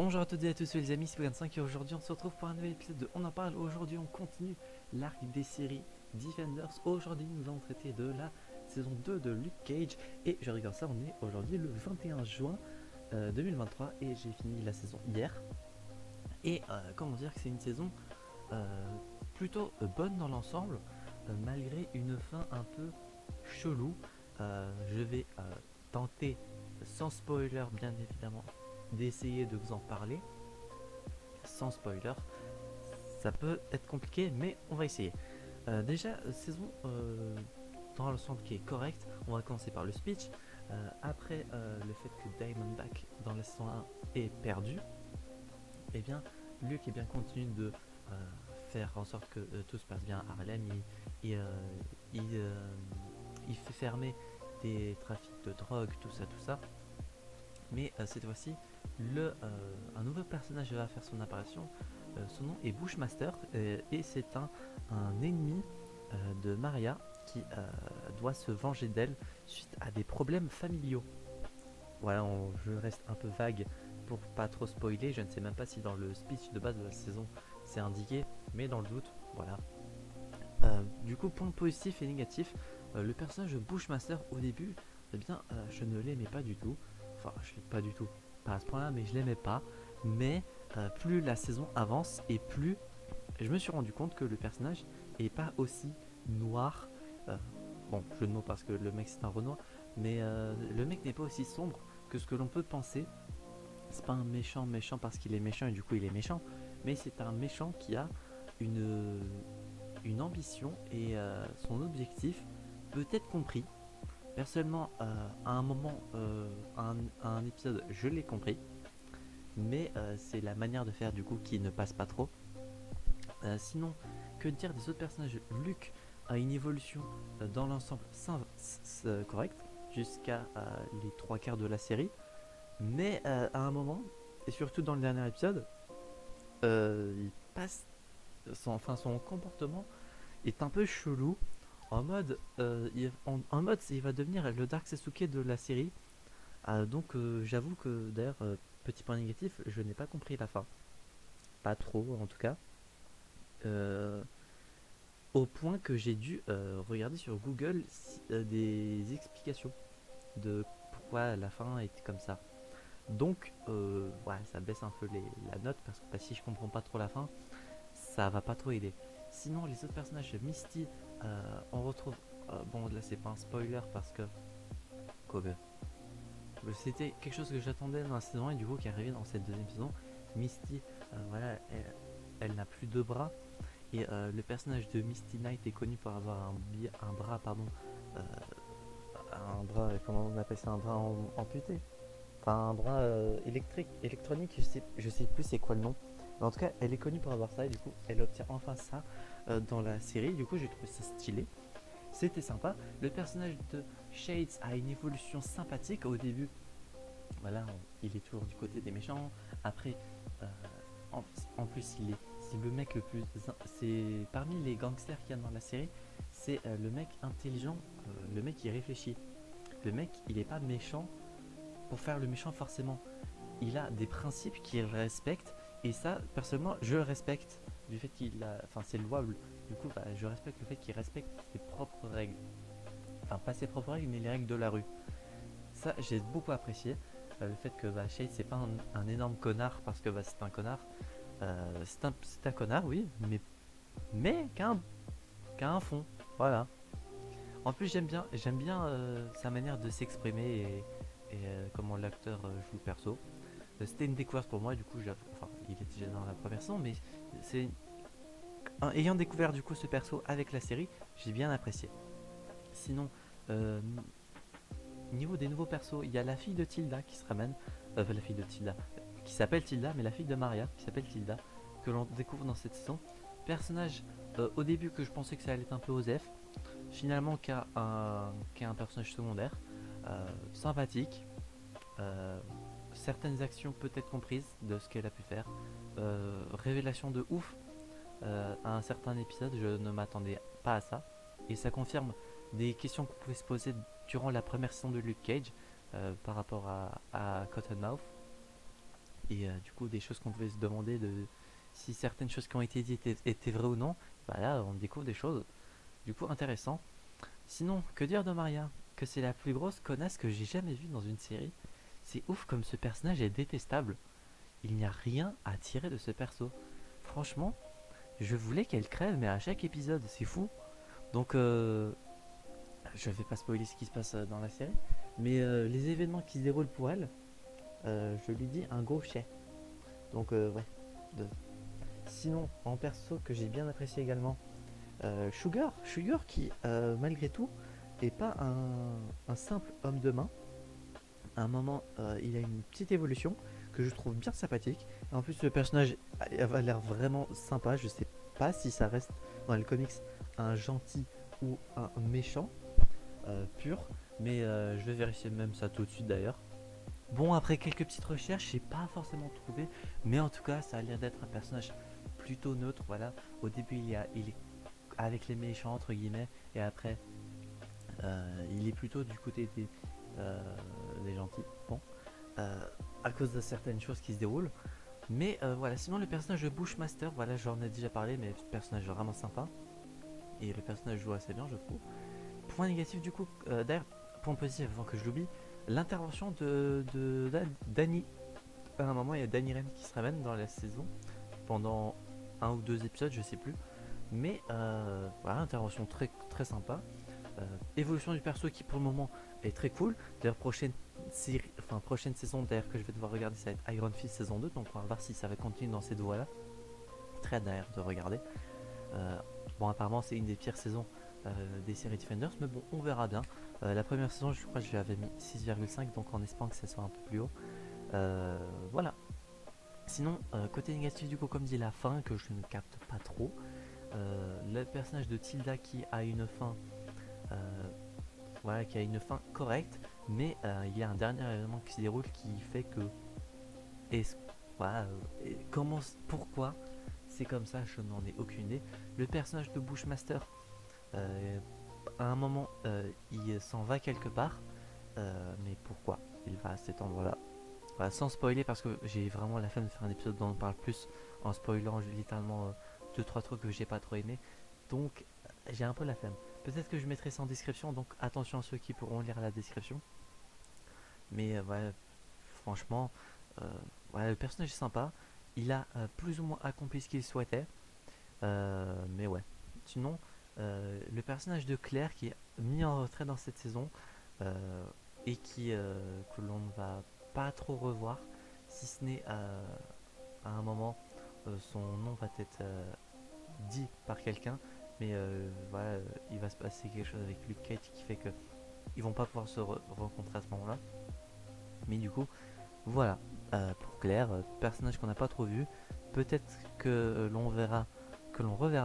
Bonjour à toutes et à tous les amis, c'est Pogan5 et aujourd'hui on se retrouve pour un nouvel épisode de On en parle. Aujourd'hui on continue l'arc des séries Defenders. Aujourd'hui nous allons traiter de la saison 2 de Luke Cage. Et je regarde ça, on est aujourd'hui le 21 juin 2023 et j'ai fini la saison hier. Et comment dire que c'est une saison plutôt bonne dans l'ensemble, malgré une fin un peu chelou. Je vais tenter, sans spoiler bien évidemment, d'essayer de vous en parler sans spoiler. Ça peut être compliqué, mais on va essayer. Déjà, saison dans l'ensemble qui est correcte. On va commencer par le speech. Après le fait que Diamondback dans la saison 1 est perdu, et bien Luke est bien continue de faire en sorte que tout se passe bien à Harlem. Il fait fermer des trafics de drogue, tout ça. Mais cette fois-ci, un nouveau personnage va faire son apparition. Son nom est Bushmaster et c'est un ennemi de Maria qui doit se venger d'elle suite à des problèmes familiaux. Voilà, je reste un peu vague pour pas trop spoiler. Je ne sais même pas si dans le speech de base de la saison c'est indiqué, mais dans le doute, voilà. Du coup, point positif et négatif, le personnage de Bushmaster au début, eh bien, je ne l'aimais pas du tout. Enfin, je l'aimais pas du tout, pas à ce point-là, mais je l'aimais pas. Mais plus la saison avance et plus je me suis rendu compte que le personnage est pas aussi noir. Euh, bon, jeu de mots parce que le mec c'est un Renoir, mais le mec n'est pas aussi sombre que ce que l'on peut penser. C'est pas un méchant parce qu'il est méchant et du coup il est méchant, mais c'est un méchant qui a une, une ambition et son objectif peut être compris. Personnellement, à un moment, à un épisode, je l'ai compris, mais c'est la manière de faire du coup qui ne passe pas trop. Sinon, que dire des autres personnages? Luke a une évolution dans l'ensemble correcte jusqu'à les 3 quarts de la série, mais à un moment, et surtout dans le dernier épisode, il passe son comportement est un peu chelou. En mode, il va devenir le Dark Sasuke de la série. Donc, j'avoue que d'ailleurs, petit point négatif, je n'ai pas compris la fin. Pas trop, en tout cas. Euh, Au point que j'ai dû regarder sur Google des explications de pourquoi la fin était comme ça. Donc, ouais, ça baisse un peu la note parce que bah, si je comprends pas trop la fin, ça va pas trop aider. Sinon, les autres personnages, Misty, on retrouve. Bon, là, c'est pas un spoiler parce que. Kobe. C'était quelque chose que j'attendais dans la saison 1 et du coup qui est arrivé dans cette deuxième saison. Misty, voilà, elle n'a plus de bras. Et le personnage de Misty Knight est connu pour avoir un bras, pardon. euh, un bras, comment on appelle ça? Un bras amputé. Enfin, un bras électronique, je sais plus c'est quoi le nom. Mais en tout cas, elle est connue pour avoir ça et du coup, elle obtient enfin ça dans la série. Du coup, j'ai trouvé ça stylé. C'était sympa. Le personnage de Shades a une évolution sympathique au début. Voilà, il est toujours du côté des méchants. Après, euh, en plus, c'est le mec le plus. C'est parmi les gangsters qu'il y a dans la série, c'est le mec intelligent, le mec qui réfléchit. Le mec, il est pas méchant pour faire le méchant forcément. Il a des principes qu'il respecte et ça, personnellement, je le respecte du fait qu'il a. Enfin, c'est louable. Du coup, bah, je respecte le fait qu'il respecte ses propres règles. Enfin, pas ses propres règles, mais les règles de la rue. Ça, j'ai beaucoup apprécié. Le fait que bah, Shade, c'est pas un énorme connard parce que bah, c'est un connard. C'est un connard, oui, mais qu'à un fond. Voilà. En plus, j'aime bien sa manière de s'exprimer et comment l'acteur joue le perso. C'était une découverte pour moi, du coup, enfin, il était déjà dans la première saison, mais c'est ayant découvert du coup ce perso avec la série, j'ai bien apprécié. Sinon, euh, niveau des nouveaux persos, il y a la fille de Tilda qui se ramène, la fille de Tilda, qui s'appelle Tilda, mais la fille de Maria qui s'appelle Tilda, que l'on découvre dans cette saison. Personnage au début que je pensais que ça allait être un peu osef, finalement qui a un personnage secondaire, sympathique, euh, certaines actions peut-être comprises de ce qu'elle a pu faire, révélation de ouf à un certain épisode, je ne m'attendais pas à ça, et ça confirme des questions qu'on pouvait se poser durant la première saison de Luke Cage par rapport à Cottonmouth. et du coup des choses qu'on pouvait se demander de si certaines choses qui ont été dites étaient vraies ou non. Bah là on découvre des choses du coup intéressantes. Sinon, que dire de Maria? Que c'est la plus grosse connasse que j'ai jamais vue dans une série. C'est ouf comme ce personnage est détestable. Il n'y a rien à tirer de ce perso. Franchement, je voulais qu'elle crève, mais à chaque épisode, c'est fou. Donc, je vais pas spoiler ce qui se passe dans la série, mais les événements qui se déroulent pour elle, je lui dis un gros chais. Donc, ouais. De... Sinon, en perso que j'ai bien apprécié également, Sugar qui, malgré tout, est pas un simple homme de main. À un moment, il a une petite évolution que je trouve bien sympathique. Et en plus, le personnage a l'air vraiment sympa. Je sais pas si ça reste dans les comics un gentil ou un méchant pur, mais je vais vérifier même ça tout de suite d'ailleurs. Bon, après quelques petites recherches, j'ai pas forcément trouvé, mais en tout cas, ça a l'air d'être un personnage plutôt neutre. Voilà, au début, il est avec les méchants entre guillemets, et après, il est plutôt du côté euh, des gentils. Bon, euh, à cause de certaines choses qui se déroulent. Mais voilà, sinon le personnage de Bushmaster, voilà, j'en ai déjà parlé, mais personnage vraiment sympa. Et le personnage joue assez bien, je trouve. Point négatif du coup, d'ailleurs, point positif avant que je l'oublie, l'intervention de Danny. À un moment, il y a Danny Rand qui se ramène dans la saison pendant un ou deux épisodes, je sais plus. Mais voilà, intervention très très sympa. Évolution du perso qui pour le moment est très cool. D'ailleurs, prochaine saison d'ailleurs que je vais devoir regarder, ça va être Iron Fist saison 2. Donc on va voir si ça va continuer dans cette voie là. Très hâte d'ailleurs de regarder. Bon, apparemment c'est une des pires saisons des séries Defenders, mais bon, on verra bien. La première saison, je crois que je lui avais mis 6,5, donc en espérant que ça soit un peu plus haut. Voilà. Sinon, côté négatif du coup, comme dit la fin, que je ne capte pas trop. Le personnage de Tilda qui a une fin voilà, qui a une fin correcte, mais il y a un dernier événement qui se déroule qui fait que est voilà, pourquoi c'est comme ça, je n'en ai aucune idée. Le personnage de Bushmaster, à un moment, il s'en va quelque part, mais pourquoi il va à cet endroit-là? Voilà, sans spoiler, parce que j'ai vraiment la flemme de faire un épisode dont on parle plus en spoilant littéralement 2-3 trucs que j'ai pas trop aimé. Donc j'ai un peu la flemme. Peut-être que je mettrai ça en description, donc attention à ceux qui pourront lire la description. Mais ouais, franchement, ouais, le personnage est sympa. Il a plus ou moins accompli ce qu'il souhaitait. Mais ouais. Sinon, le personnage de Claire qui est mis en retrait dans cette saison et que l'on ne va pas trop revoir, si ce n'est à un moment, son nom va être dit par quelqu'un, mais voilà, il va se passer quelque chose avec Luke Cage qui fait que ils vont pas pouvoir se rencontrer à ce moment-là. Mais du coup, voilà, pour Claire, personnage qu'on n'a pas trop vu, peut-être que l'on reverra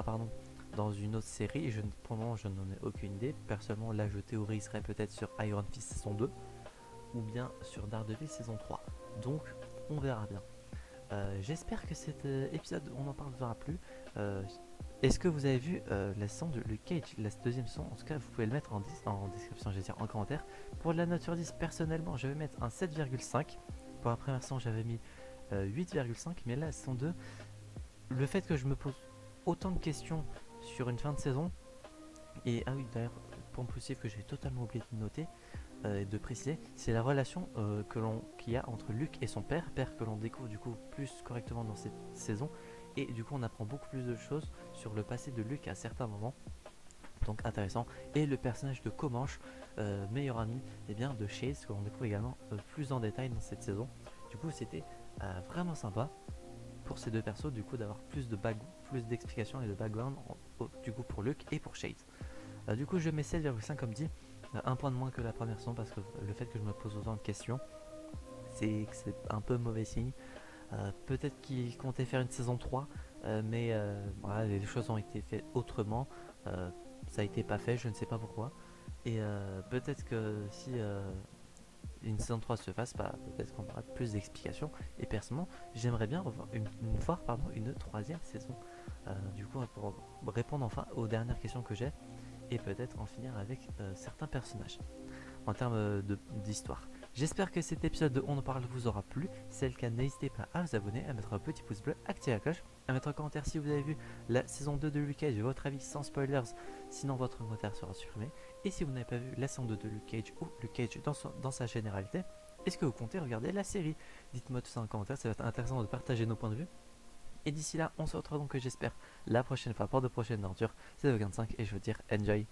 pardon, dans une autre série. Et pour le moment, je n'en ai aucune idée. Personnellement, là, je théoriserais peut-être sur Iron Fist saison 2 ou bien sur Daredevil saison 3. Donc, on verra bien. J'espère que cet épisode, on en parlera plus. Est-ce que vous avez vu la saison de Luke Cage, la deuxième saison? En tout cas, vous pouvez le mettre en description, je vais dire en commentaire. Pour la note sur 10, personnellement, je vais mettre un 7,5. Pour la première saison, j'avais mis 8,5. Mais là, la saison 2, le fait que je me pose autant de questions sur une fin de saison, et ah oui, d'ailleurs, point positif que j'ai totalement oublié de noter, de préciser, c'est la relation qu'il y a entre Luke et son père que l'on découvre du coup plus correctement dans cette saison, et du coup on apprend beaucoup plus de choses sur le passé de Luke à certains moments, donc intéressant. Et le personnage de Comanche, meilleur ami bien, de Chase, que l'on découvre également plus en détail dans cette saison. Du coup c'était vraiment sympa pour ces deux persos, du coup d'avoir plus d'explications et de background du coup pour Luke et pour Chase. Du coup je mets 7,5 comme dit, un point de moins que la première saison, parce que le fait que je me pose autant de questions, c'est un peu mauvais signe. Peut-être qu'il comptait faire une saison 3, mais voilà, les choses ont été faites autrement. Ça a été pas fait, je ne sais pas pourquoi. Et peut-être que si une saison 3 se fasse, bah, peut-être qu'on aura plus d'explications. Et personnellement, j'aimerais bien revoir une troisième saison. Du coup, pour répondre enfin aux dernières questions que j'ai, et peut-être en finir avec certains personnages en termes d'histoire. J'espère que cet épisode de On en parle vous aura plu. Si c'est le cas, n'hésitez pas à vous abonner, à mettre un petit pouce bleu, activer la cloche, à mettre un commentaire si vous avez vu la saison 2 de Luke Cage et votre avis sans spoilers, sinon votre commentaire sera supprimé. Et si vous n'avez pas vu la saison 2 de Luke Cage ou Luke Cage dans sa généralité, est-ce que vous comptez regarder la série? Dites-moi tout ça en commentaire, ça va être intéressant de partager nos points de vue. Et d'ici là, on se retrouve donc, j'espère, la prochaine fois pour de prochaines aventures. C'est The25 et je veux dire enjoy.